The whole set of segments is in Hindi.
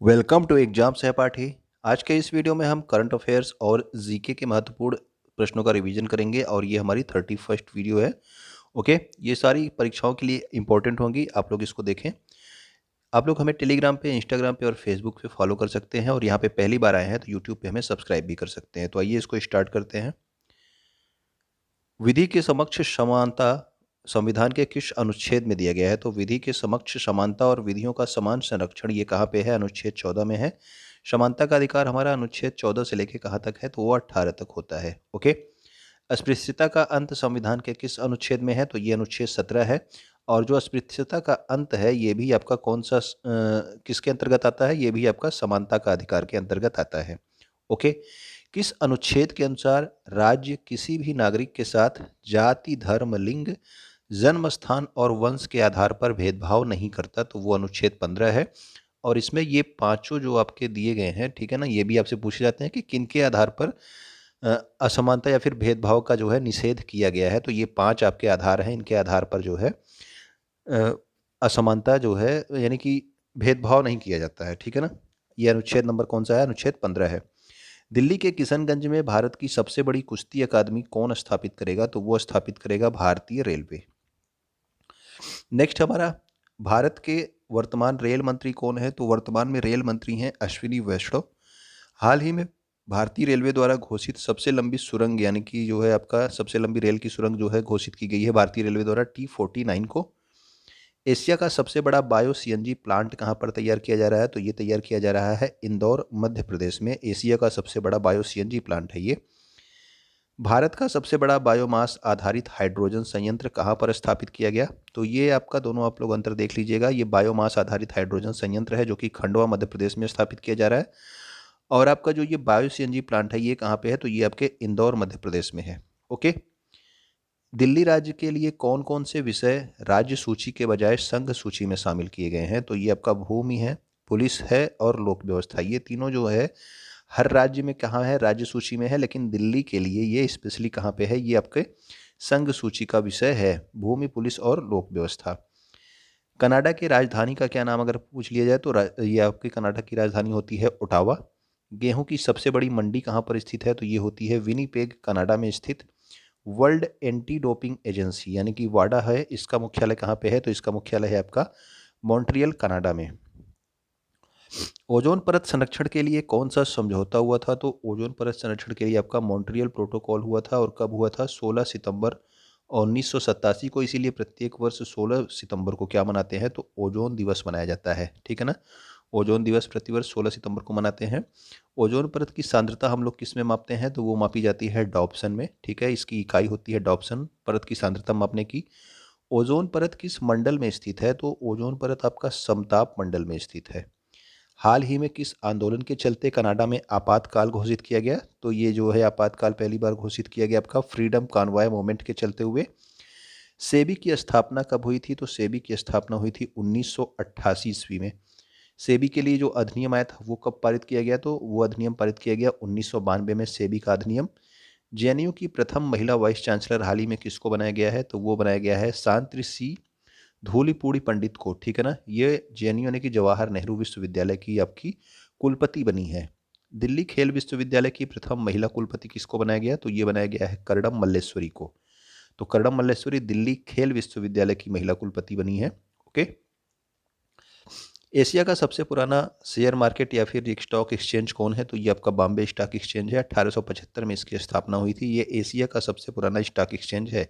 वेलकम टू एग्जाम सहपाठी। आज के इस वीडियो में हम करंट अफेयर्स और जीके के महत्वपूर्ण प्रश्नों का रिवीजन करेंगे और ये हमारी 31st वीडियो है। ओके, ये सारी परीक्षाओं के लिए इंपॉर्टेंट होंगी, आप लोग इसको देखें। आप लोग हमें टेलीग्राम पे, इंस्टाग्राम पे और फेसबुक पे फॉलो कर सकते हैं और यहाँ पे पहली बार आए हैं तो यूट्यूब पे हमें सब्सक्राइब भी कर सकते हैं। तो आइए इसको स्टार्ट करते हैं। विधि के समक्ष समानता संविधान के किस अनुच्छेद में दिया गया है? तो विधि के समक्ष समानता और विधियों का समान संरक्षण ये कहाँ पे है? अनुच्छेद 14 में है। समानता का अधिकार हमारा अनुच्छेद 14 से लेके कहाँ तक है? तो वो 18 तक होता है। ओके। अस्पृश्यता का अंत संविधान के किस अनुच्छेद में है? तो ये अनुच्छेद 17 है। और जो अस्पृश्यता का अंत है ये भी आपका कौन सा किसके अंतर्गत आता है? ये भी आपका समानता का अधिकार के अंतर्गत आता है। ओके। किस अनुच्छेद के अनुसार राज्य किसी भी नागरिक के साथ जाति, धर्म, लिंग, जन्म स्थान और वंश के आधार पर भेदभाव नहीं करता? तो वो अनुच्छेद 15 है। और इसमें ये पांचों जो आपके दिए गए हैं, ठीक है ना, ये भी आपसे पूछे जाते हैं कि किनके आधार पर असमानता या फिर भेदभाव का जो है निषेध किया गया है। तो ये 5 आपके आधार हैं, इनके आधार पर जो है असमानता जो है यानी कि भेदभाव नहीं किया जाता है, ठीक है ना। ये अनुच्छेद नंबर कौन सा है? अनुच्छेद 15 है। दिल्ली के किशनगंज में भारत की सबसे बड़ी कुश्ती अकादमी कौन स्थापित करेगा? तो वो स्थापित करेगा भारतीय रेलवे। नेक्स्ट हमारा, भारत के वर्तमान रेल मंत्री कौन है? तो वर्तमान में रेल मंत्री हैं अश्विनी वैष्णव। हाल ही में भारतीय रेलवे द्वारा घोषित सबसे लंबी सुरंग यानी कि जो है आपका सबसे लंबी रेल की सुरंग जो है घोषित की गई है भारतीय रेलवे द्वारा T49 को। एशिया का सबसे बड़ा बायो सीएनजी प्लांट कहाँ पर तैयार किया जा रहा है? तो ये तैयार किया जा रहा है इंदौर, मध्य प्रदेश में। एशिया का सबसे बड़ा बायो सीएनजी प्लांट है ये। भारत का सबसे बड़ा बायोमास आधारित हाइड्रोजन संयंत्र कहाँ पर स्थापित किया गया? तो ये आपका दोनों आप लोग अंतर देख लीजिएगा। ये बायोमास आधारित हाइड्रोजन संयंत्र है जो कि खंडवा, मध्य प्रदेश में स्थापित किया जा रहा है। और आपका जो ये बायो सीएनजी प्लांट है ये कहाँ पे है? तो ये आपके इंदौर, मध्य प्रदेश में है। ओके। दिल्ली राज्य के लिए कौन कौन से विषय राज्य सूची के बजाय संघ सूची में शामिल किए गए हैं? तो ये आपका भूमि है, पुलिस है और लोक व्यवस्था। ये तीनों जो है हर राज्य में कहाँ है? राज्य सूची में है, लेकिन दिल्ली के लिए ये स्पेशली कहाँ पे है? ये आपके संघ सूची का विषय है, भूमि, पुलिस और लोक व्यवस्था। कनाडा की राजधानी का क्या नाम अगर पूछ लिया जाए तो ये आपकी कनाडा की राजधानी होती है ओटावा। गेहूं की सबसे बड़ी मंडी कहाँ पर स्थित है? तो ये होती है विनीपेग, कनाडा में स्थित। वर्ल्ड एंटी डोपिंग एजेंसी यानी कि वाडा है, इसका मुख्यालय कहाँ पे है? तो इसका मुख्यालय है आपका मॉन्ट्रियल, कनाडा में। ओजोन परत संरक्षण के लिए कौन सा समझौता हुआ था? तो ओजोन परत संरक्षण के लिए आपका मॉन्ट्रियल प्रोटोकॉल हुआ था। और कब हुआ था? 16 सितंबर 1987 को। इसीलिए प्रत्येक वर्ष 16 सितंबर को क्या मनाते हैं? तो ओजोन दिवस मनाया जाता है, ठीक है ना। ओजोन दिवस प्रतिवर्ष 16 सितंबर को मनाते हैं। ओजोन परत की सांद्रता हम लोग किस में मापते हैं? तो वो मापी जाती है डॉप्सन में, ठीक है। इसकी इकाई होती है डॉप्सन, परत की सांद्रता मापने की। ओजोन परत किस मंडल में स्थित है? तो ओजोन परत आपका समताप मंडल में स्थित है। हाल ही में किस आंदोलन के चलते कनाडा में आपातकाल घोषित किया गया? तो ये जो है आपातकाल पहली बार घोषित किया गया आपका फ्रीडम कॉन्वॉय मूवमेंट के चलते हुए। सेबी की स्थापना कब हुई थी? तो सेबी की स्थापना हुई थी 1988 ईस्वी में। सेबी के लिए जो अधिनियम आया था वो कब पारित किया गया? तो वो अधिनियम पारित किया गया 1992 में, सेबी का अधिनियम। जेएनयू की प्रथम महिला वाइस चांसलर हाल ही में किसको बनाया गया है? तो वो बनाया गया है शांति सी धूलिपूड़ी पंडित को, ठीक है ना। ये जेएनयू यानी कि जवाहर नेहरू विश्वविद्यालय की आपकी कुलपति बनी है। दिल्ली खेल विश्वविद्यालय की प्रथम महिला कुलपति किसको बनाया गया? तो ये बनाया गया है करडम मल्लेश्वरी को। तो करडम मल्लेश्वरी दिल्ली खेल विश्वविद्यालय की महिला कुलपति बनी है। ओके। एशिया का सबसे पुराना शेयर मार्केट या फिर एक स्टॉक एक्सचेंज कौन है? तो ये आपका बॉम्बे स्टॉक एक्सचेंज है। 1875 में इसकी स्थापना हुई थी। ये एशिया का सबसे पुराना स्टॉक एक्सचेंज है।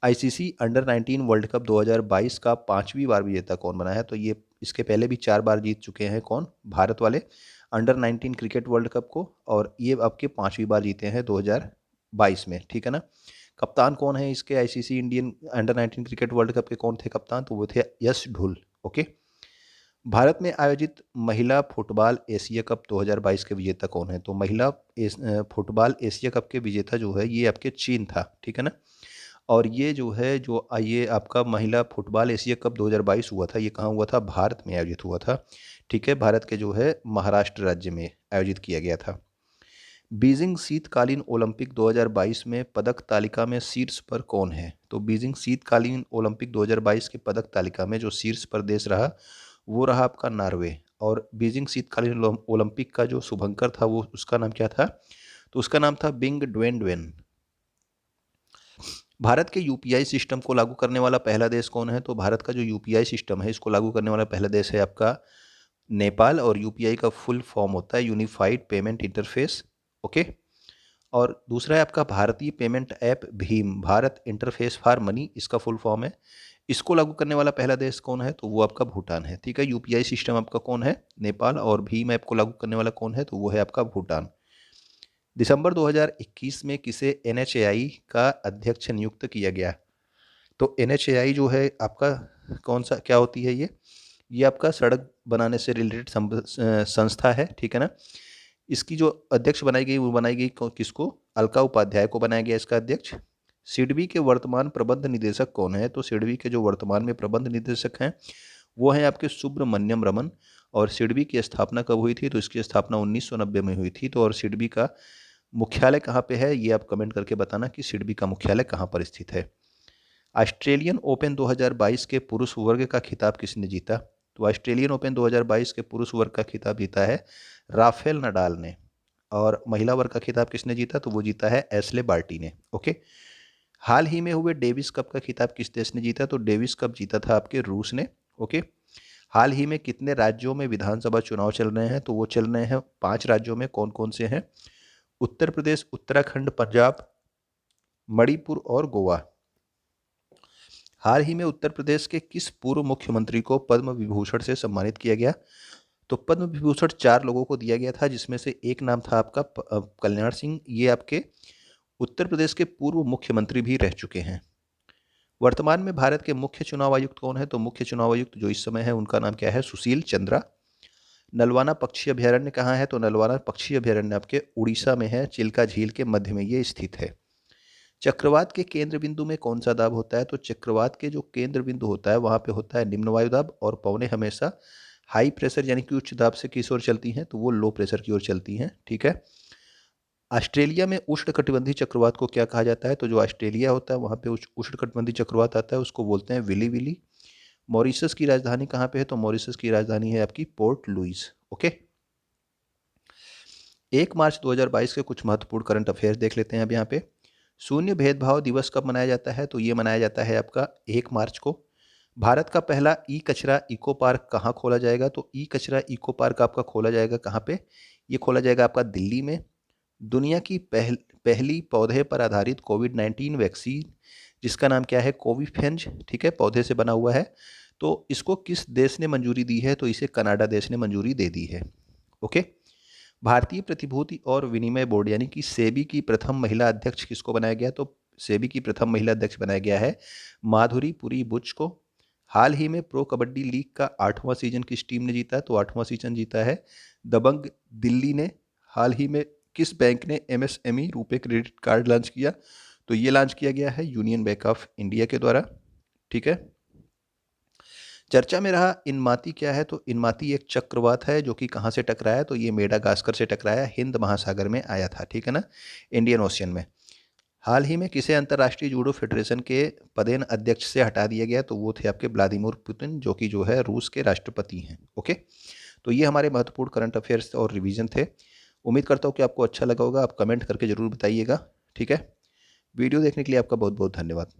आईसीसी अंडर 19 वर्ल्ड कप 2022 का 5वीं बार विजेता कौन बना है? तो ये इसके पहले भी 4 बार जीत चुके हैं। कौन? भारत वाले अंडर 19 क्रिकेट वर्ल्ड कप को। और ये आपके 5वीं बार जीते हैं 2022 में, ठीक है ना। कप्तान कौन है इसके ICC Indian under 19 cricket world cup के? कौन थे कप्तान? तो वो थे यश ढुल। ओके। भारत में आयोजित महिला फुटबॉल एशिया कप 2022 के विजेता कौन है? तो महिला फुटबॉल एशिया कप के विजेता जो है ये आपके चीन था, ठीक है ना। और ये जो है जो ये आपका महिला फुटबॉल एशिया कप 2022 हुआ था, ये कहाँ हुआ था? भारत में आयोजित हुआ था, ठीक है। भारत के जो है महाराष्ट्र राज्य में आयोजित किया गया था। बीजिंग शीतकालीन ओलंपिक 2022 में पदक तालिका में शीर्ष पर कौन है? तो बीजिंग शीतकालीन ओलंपिक 2022 के पदक तालिका में जो शीर्ष पर देश रहा वो रहा आपका नॉर्वे। और बीजिंग शीतकालीन ओलंपिक का जो शुभंकर था वो उसका नाम क्या था? तो उसका नाम था बिंग ड्वेन ड्वेन। भारत के यूपीआई सिस्टम को लागू करने वाला पहला देश कौन है? तो भारत का जो यूपीआई सिस्टम है इसको लागू करने वाला पहला देश है आपका नेपाल, और यूपीआई का फुल फॉर्म होता है यूनिफाइड पेमेंट इंटरफेस। ओके। और दूसरा है आपका भारतीय payment app Bhim, Bharat interface for money, इसका फुल फॉर्म है। इसको लागू करने वाला पहला देश कौन है? तो वो आपका भूटान है। ठीक है, यूपीआई सिस्टम आपका कौन है? नेपाल, और भीम ऐप को लागू करने वाला कौन है? तो वो है आपका भूटान। दिसंबर 2021 में किसे एनएचएआई का अध्यक्ष नियुक्त किया गया? तो एनएचएआई जो है आपका कौन सा क्या होती है ये आपका सड़क बनाने से रिलेटेड संस्था है। ठीक है ना। इसकी जो अध्यक्ष बनाई गई वो बनाई गई किसको? अलका उपाध्याय को बनाया गया इसका अध्यक्ष। सिडबी के वर्तमान प्रबंध निदेशक कौन है? तो सिडबी के जो वर्तमान में प्रबंध निदेशक हैं वो हैं आपके सुब्रमण्यम रमन। और सिडबी की स्थापना कब हुई थी? तो इसकी स्थापना 1990 में हुई थी। तो और सिडबी का मुख्यालय कहाँ पे है ये आप कमेंट करके बताना कि सिडबी का मुख्यालय कहाँ पर स्थित है। ऑस्ट्रेलियन ओपन 2022 के पुरुष वर्ग का खिताब किसने जीता? तो ऑस्ट्रेलियन ओपन 2022 के पुरुष वर्ग का खिताब जीता है राफेल नडाल ने। और महिला वर्ग का खिताब किसने जीता? तो वो जीता है एशले बार्टी ने। ओके। हाल ही में हुए डेविस कप का खिताब किस देश ने जीता? तो डेविस कप जीता था आपके रूस ने। ओके। हाल ही में कितने राज्यों में विधानसभा चुनाव चल रहे हैं? तो वो चल रहे हैं 5 राज्यों में। कौन कौन से हैं? उत्तर प्रदेश, उत्तराखंड, पंजाब, मणिपुर और गोवा। हाल ही में उत्तर प्रदेश के किस पूर्व मुख्यमंत्री को पद्म विभूषण से सम्मानित किया गया? तो पद्म विभूषण 4 लोगों को दिया गया था, जिसमें से एक नाम था आपका कल्याण सिंह। ये आपके उत्तर प्रदेश के पूर्व मुख्यमंत्री भी रह चुके हैं। वर्तमान में भारत के मुख्य चुनाव आयुक्त कौन है? तो मुख्य चुनाव आयुक्त जो इस समय है उनका नाम क्या है? सुशील चंद्रा। नलवाना पक्षी अभ्यारण्य कहाँ है? तो नलवाना पक्षी अभ्यारण्य आपके उड़ीसा में है, चिल्का झील के मध्य में ये स्थित है। चक्रवात के केंद्र बिंदु में कौन सा दाब होता है? तो चक्रवात के जो केंद्र बिंदु होता है वहां पे होता है निम्न वायु दाब, और पवनें हमेशा हाई प्रेशर यानी कि उच्च दाब से किस ओर चलती हैं? तो वो लो प्रेशर की ओर चलती हैं। ठीक है। ऑस्ट्रेलिया में उष्णकटिबंधीय चक्रवात को क्या कहा जाता है? तो जो ऑस्ट्रेलिया होता है वहां पे उष्णकटिबंधीय चक्रवात आता है उसको बोलते हैं विली विली। मॉरिशस की राजधानी कहाँ पे है? तो मॉरिशस की राजधानी है आपकी पोर्ट लुइस। ओके। 1 मार्च 2022 के कुछ महत्वपूर्ण करंट अफेयर्स देख लेते हैं अब यहाँ पे। शून्य भेदभाव दिवस कब मनाया जाता है? तो ये मनाया जाता है आपका 1 मार्च को। भारत का पहला ई कचरा इको पार्क कहाँ खोला जाएगा? तो ई कचरा इको पार्क आपका खोला जाएगा कहाँ पे? ये खोला जाएगा आपका दिल्ली में। दुनिया की पहली पौधे पर आधारित कोविड-19 वैक्सीन जिसका नाम क्या है? कोविफेंज। ठीक है, पौधे से बना हुआ है। तो इसको किस देश ने मंजूरी दी है? तो इसे कनाडा देश ने मंजूरी दे दी है। ओके। भारतीय प्रतिभूति और विनिमय बोर्ड यानी कि सेबी की प्रथम महिला अध्यक्ष किसको बनाया गया? तो सेबी की प्रथम महिला अध्यक्ष बनाया गया है माधुरी पुरी बुच को। हाल ही में प्रो कबड्डी लीग का 8वां सीजन किस टीम ने जीता? तो 8वां सीजन जीता है दबंग दिल्ली ने। हाल ही में किस बैंक ने MSME RuPay credit card launch किया? तो ये लॉन्च किया गया है यूनियन बैंक ऑफ इंडिया के द्वारा। ठीक है। चर्चा में रहा इनमाती क्या है? तो इनमाती एक चक्रवात है जो कि कहाँ से टकराया? तो ये मेडागास्कर से टकराया, हिंद महासागर में आया था। ठीक है ना, इंडियन ओशियन में। हाल ही में किसे अंतर्राष्ट्रीय जूडो फेडरेशन के पदेन अध्यक्ष से हटा दिया गया? तो वो थे आपके व्लादिमीर पुतिन जो कि जो है रूस के राष्ट्रपति हैं। ओके। तो ये हमारे महत्वपूर्ण करंट अफेयर्स और रिवीजन थे। उम्मीद करता हूँ कि आपको अच्छा लगा होगा। आप कमेंट करके ज़रूर बताइएगा। ठीक है। वीडियो देखने के लिए आपका बहुत बहुत धन्यवाद।